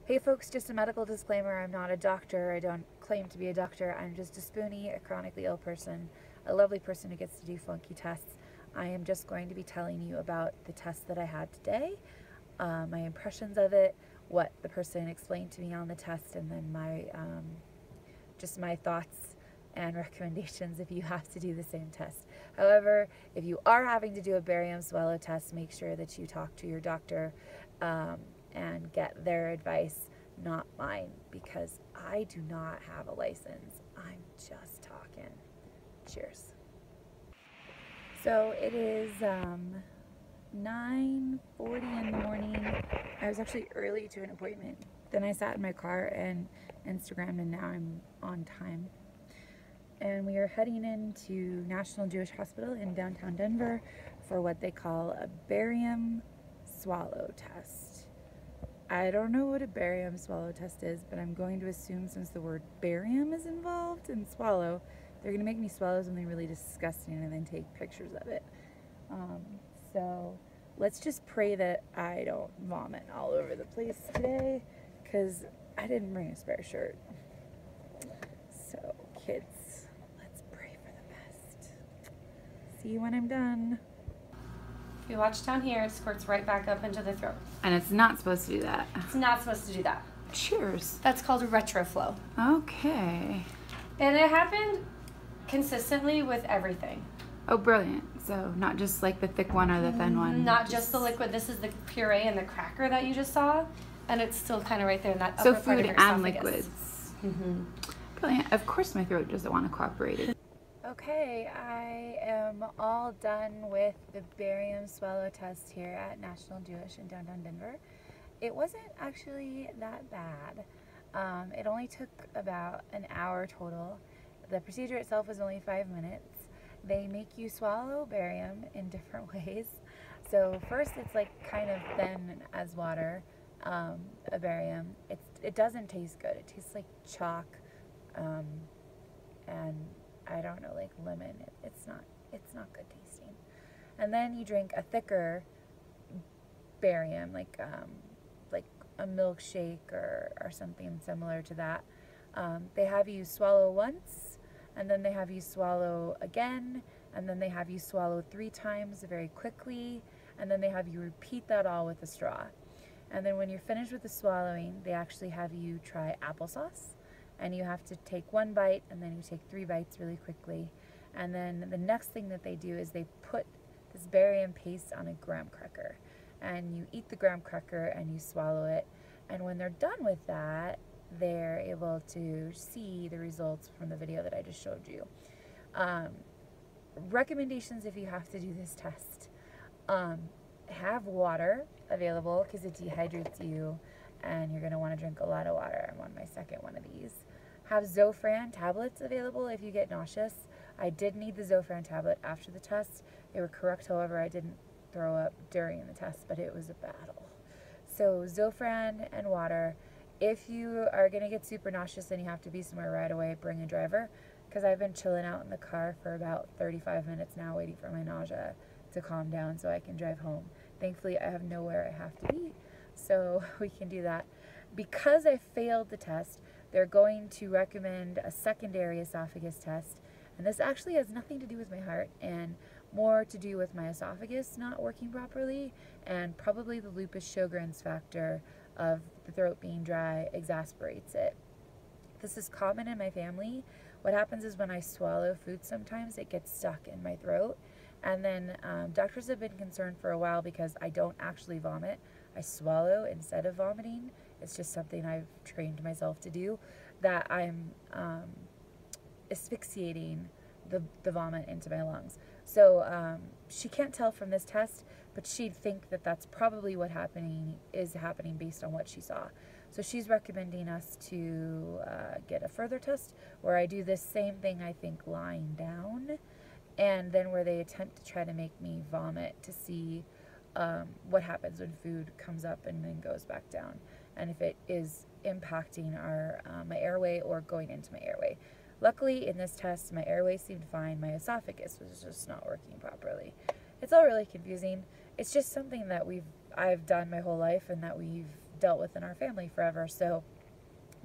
Hey folks, just a medical disclaimer. I'm not a doctor. I don't claim to be a doctor. I'm just a spoonie, a chronically ill person, a lovely person who gets to do funky tests. I am just going to be telling you about the test that I had today, my impressions of it, what the person explained to me on the test, and then my just my thoughts and recommendations if you have to do the same test. However, if you are having to do a barium swallow test, make sure that you talk to your doctor and get their advice, not mine, because I do not have a license. I'm just talking. Cheers. So it is 9:40 in the morning. I was actually early to an appointment. Then I sat in my car and Instagrammed, and now I'm on time. And we are heading into National Jewish Hospital in downtown Denver for what they call a barium swallow test. I don't know what a barium swallow test is, but I'm going to assume since the word barium is involved in swallow, they're going to make me swallow something really disgusting and then take pictures of it. So let's just pray that I don't vomit all over the place today, because I didn't bring a spare shirt. So kids, let's pray for the best. See you when I'm done. If you watch down here, it squirts right back up into the throat. And it's not supposed to do that. It's not supposed to do that. Cheers. That's called a retroflow. Okay. And it happened consistently with everything. Oh, brilliant. So not just like the thick one or the thin one. Not just the liquid. This is the puree and the cracker that you just saw. And it's still kind of right there in that so upper part of food your and esophagus. liquids. Mm-hmm. Brilliant. Of course my throat doesn't want to cooperate. Okay, I am all done with the barium swallow test here at National Jewish in downtown Denver. It wasn't actually that bad. It only took about an hour total. The procedure itself was only 5 minutes. They make you swallow barium in different ways. So first it's like kind of thin as water, a barium. It doesn't taste good. It tastes like chalk, and I don't know, like lemon. It's not good tasting. And then you drink a thicker barium, like a milkshake or something similar to that. They have you swallow once, and then they have you swallow again, and then they have you swallow 3 times very quickly, and then they have you repeat that all with a straw. And then when you're finished with the swallowing, they actually have you try applesauce, and you have to take 1 bite, and then you take 3 bites really quickly. And then the next thing that they do is they put this barium paste on a graham cracker, and you eat the graham cracker and you swallow it. And when they're done with that, they're able to see the results from the video that I just showed you. Recommendations if you have to do this test. Have water available, because it dehydrates you and you're going to want to drink a lot of water. I'm on my second one of these. Have Zofran tablets available if you get nauseous. I did need the Zofran tablet after the test. They were correct, however, I didn't throw up during the test, but it was a battle. So Zofran and water. If you are going to get super nauseous and you have to be somewhere right away, bring a driver, because I've been chilling out in the car for about 35 minutes now waiting for my nausea to calm down so I can drive home. Thankfully, I have nowhere I have to be, so we can do that. Because I failed the test, they're going to recommend a secondary esophagus test, and this actually has nothing to do with my heart and more to do with my esophagus not working properly, and probably the lupus Sjogren's factor of the throat being dry exasperates it. This is common in my family. What happens is when I swallow food, sometimes it gets stuck in my throat, and then doctors have been concerned for a while because I don't actually vomit. I swallow instead of vomiting. It's just something I've trained myself to do, that I'm asphyxiating the vomit into my lungs. So she can't tell from this test, but she'd think that that's probably what is happening based on what she saw. So she's recommending us to get a further test where I do this same thing, I think, lying down, and then where they attempt to try to make me vomit to see what happens when food comes up and then goes back down, and if it is impacting my airway or going into my airway. Luckily, in this test, my airway seemed fine. My esophagus was just not working properly. It's all really confusing. It's just something that I've done my whole life and that we've dealt with in our family forever. So,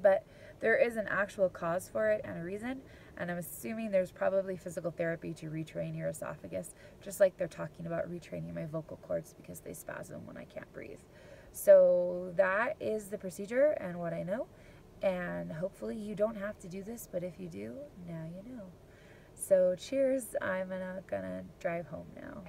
but there is an actual cause for it and a reason, and I'm assuming there's probably physical therapy to retrain your esophagus, just like they're talking about retraining my vocal cords because they spasm when I can't breathe. So that is the procedure and what I know, and hopefully you don't have to do this, but if you do, now you know. So cheers, I'm gonna drive home now.